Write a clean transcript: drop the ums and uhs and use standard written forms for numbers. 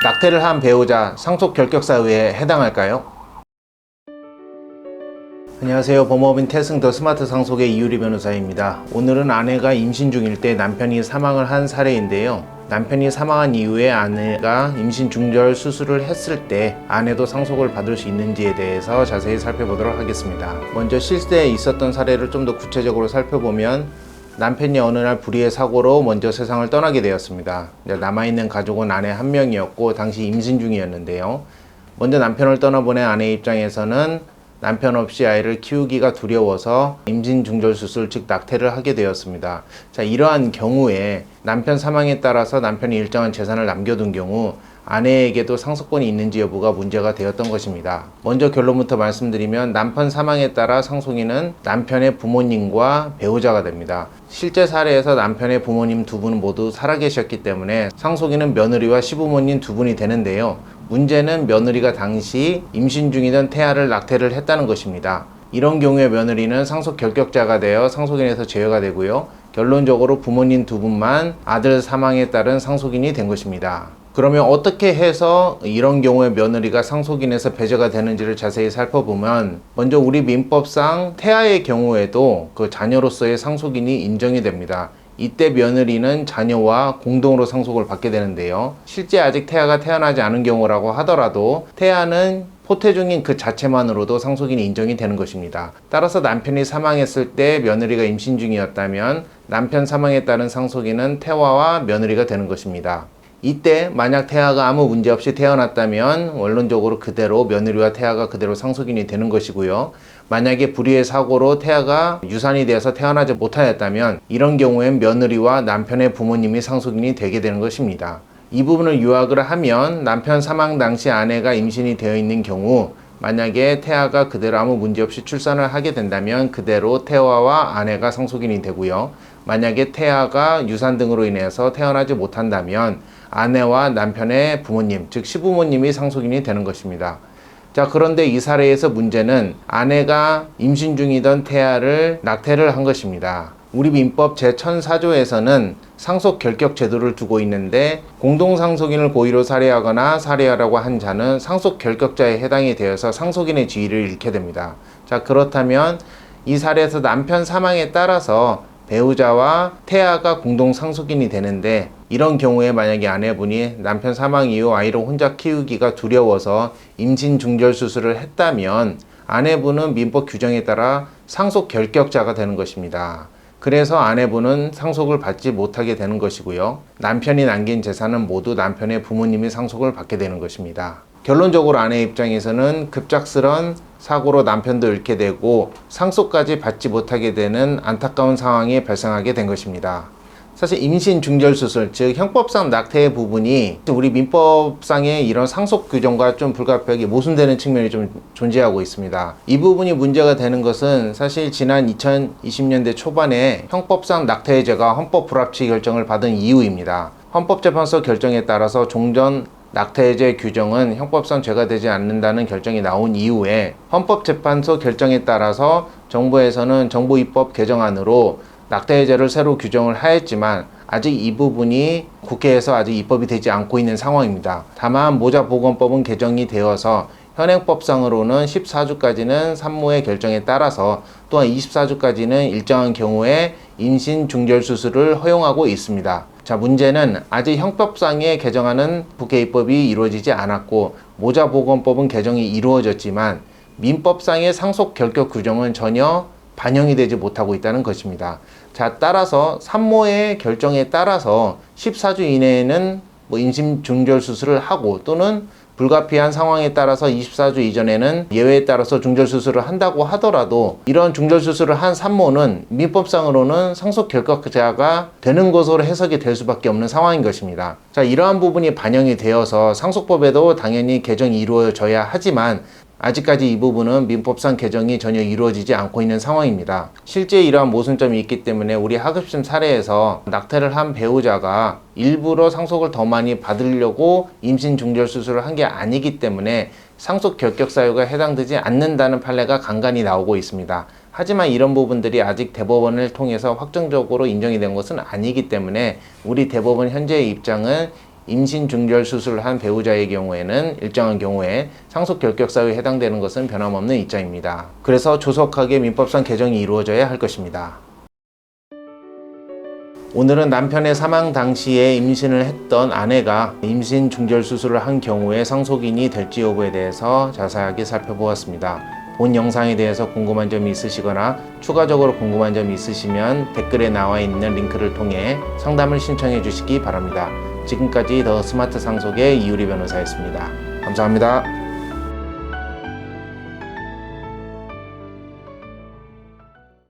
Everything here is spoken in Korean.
낙태를 한 배우자 상속 결격 사유에 해당할까요? 안녕하세요. 법무법인 태승 더 스마트 상속의 이유리 변호사입니다. 오늘은 아내가 임신 중일 때 남편이 사망을 한 사례인데요. 남편이 사망한 이후에 아내가 임신 중절 수술을 했을 때 아내도 상속을 받을 수 있는지에 대해서 자세히 살펴보도록 하겠습니다. 먼저 실제에 있었던 사례를 좀 더 구체적으로 살펴보면 남편이 어느 날 불의의 사고로 먼저 세상을 떠나게 되었습니다. 남아있는 가족은 아내 한 명이었고 당시 임신 중이었는데요. 먼저 남편을 떠나보낸 아내 입장에서는 남편 없이 아이를 키우기가 두려워서 임신 중절 수술 즉 낙태를 하게 되었습니다. 자, 이러한 경우에 남편 사망에 따라서 남편이 일정한 재산을 남겨둔 경우 아내에게도 상속권이 있는지 여부가 문제가 되었던 것입니다. 먼저 결론부터 말씀드리면 남편 사망에 따라 상속인은 남편의 부모님과 배우자가 됩니다. 실제 사례에서 남편의 부모님 두 분 모두 살아계셨기 때문에 상속인은 며느리와 시부모님 두 분이 되는데요. 문제는 며느리가 당시 임신 중이던 태아를 낙태를 했다는 것입니다. 이런 경우에 며느리는 상속 결격자가 되어 상속인에서 제외가 되고요. 결론적으로 부모님 두 분만 아들 사망에 따른 상속인이 된 것입니다. 그러면 어떻게 해서 이런 경우에 며느리가 상속인에서 배제가 되는지를 자세히 살펴보면 먼저 우리 민법상 태아의 경우에도 그 자녀로서의 상속인이 인정이 됩니다. 이때 며느리는 자녀와 공동으로 상속을 받게 되는데요. 실제 아직 태아가 태어나지 않은 경우라고 하더라도 태아는 포태 중인 그 자체만으로도 상속인이 인정이 되는 것입니다. 따라서 남편이 사망했을 때 며느리가 임신 중이었다면 남편 사망에 따른 상속인은 태아와 며느리가 되는 것입니다. 이때 만약 태아가 아무 문제 없이 태어났다면 원론적으로 그대로 며느리와 태아가 그대로 상속인이 되는 것이고요. 만약에 불의의 사고로 태아가 유산이 되어서 태어나지 못하였다면 이런 경우엔 며느리와 남편의 부모님이 상속인이 되게 되는 것입니다. 이 부분을 요약을 하면 남편 사망 당시 아내가 임신이 되어 있는 경우 만약에 태아가 그대로 아무 문제 없이 출산을 하게 된다면 그대로 태아와 아내가 상속인이 되고요. 만약에 태아가 유산 등으로 인해서 태어나지 못한다면 아내와 남편의 부모님, 즉 시부모님이 상속인이 되는 것입니다. 자, 그런데 이 사례에서 문제는 아내가 임신 중이던 태아를 낙태를 한 것입니다. 우리 민법 제1004조에서는 상속 결격 제도를 두고 있는데 공동상속인을 고의로 살해하거나 살해하라고 한 자는 상속 결격자에 해당이 되어서 상속인의 지위를 잃게 됩니다. 자, 그렇다면 이 사례에서 남편 사망에 따라서 배우자와 태아가 공동 상속인이 되는데 이런 경우에 만약에 아내분이 남편 사망 이후 아이를 혼자 키우기가 두려워서 임신 중절 수술을 했다면 아내분은 민법 규정에 따라 상속 결격자가 되는 것입니다. 그래서 아내분은 상속을 받지 못하게 되는 것이고요. 남편이 남긴 재산은 모두 남편의 부모님이 상속을 받게 되는 것입니다. 결론적으로 아내 입장에서는 급작스런 사고로 남편도 잃게 되고 상속까지 받지 못하게 되는 안타까운 상황이 발생하게 된 것입니다. 사실 임신 중절 수술, 즉 형법상 낙태의 부분이 우리 민법상의 이런 상속 규정과 좀 불가피하게 모순되는 측면이 좀 존재하고 있습니다. 이 부분이 문제가 되는 것은 사실 지난 2020년대 초반에 형법상 낙태죄가 헌법 불합치 결정을 받은 이유입니다. 헌법재판소 결정에 따라서 종전 낙태죄 규정은 형법상 죄가 되지 않는다는 결정이 나온 이후에 헌법재판소 결정에 따라서 정부에서는 정부입법 개정안으로 낙태죄를 새로 규정을 하였지만 아직 이 부분이 국회에서 아직 입법이 되지 않고 있는 상황입니다. 다만 모자보건법은 개정이 되어서 현행법상으로는 14주까지는 산모의 결정에 따라서 또한 24주까지는 일정한 경우에 임신 중절 수술을 허용하고 있습니다. 자, 문제는 아직 형법상의 개정안은 국회 입법이 이루어지지 않았고 모자보건법은 개정이 이루어졌지만 민법상의 상속 결격 규정은 전혀 반영이 되지 못하고 있다는 것입니다. 자, 따라서 산모의 결정에 따라서 14주 이내에는 임신 중절 수술을 하고 또는 불가피한 상황에 따라서 24주 이전에는 예외에 따라서 중절 수술을 한다고 하더라도 이런 중절 수술을 한 산모는 민법상으로는 상속 결격자가 되는 것으로 해석이 될 수밖에 없는 상황인 것입니다. 자, 이러한 부분이 반영이 되어서 상속법에도 당연히 개정이 이루어져야 하지만 아직까지 이 부분은 민법상 개정이 전혀 이루어지지 않고 있는 상황입니다. 실제 이러한 모순점이 있기 때문에 우리 하급심 사례에서 낙태를 한 배우자가 일부러 상속을 더 많이 받으려고 임신 중절 수술을 한 게 아니기 때문에 상속 결격 사유가 해당되지 않는다는 판례가 간간히 나오고 있습니다. 하지만 이런 부분들이 아직 대법원을 통해서 확정적으로 인정이 된 것은 아니기 때문에 우리 대법원 현재의 입장은 임신 중절 수술을 한 배우자의 경우에는 일정한 경우에 상속 결격 사유에 해당되는 것은 변함없는 입장입니다. 그래서 조속하게 민법상 개정이 이루어져야 할 것입니다. 오늘은 남편의 사망 당시에 임신을 했던 아내가 임신 중절 수술을 한 경우에 상속인이 될지 여부에 대해서 자세하게 살펴보았습니다. 본 영상에 대해서 궁금한 점이 있으시거나 추가적으로 궁금한 점이 있으시면 댓글에 나와 있는 링크를 통해 상담을 신청해 주시기 바랍니다. 지금까지 더 스마트 상속의 이유리 변호사였습니다. 감사합니다.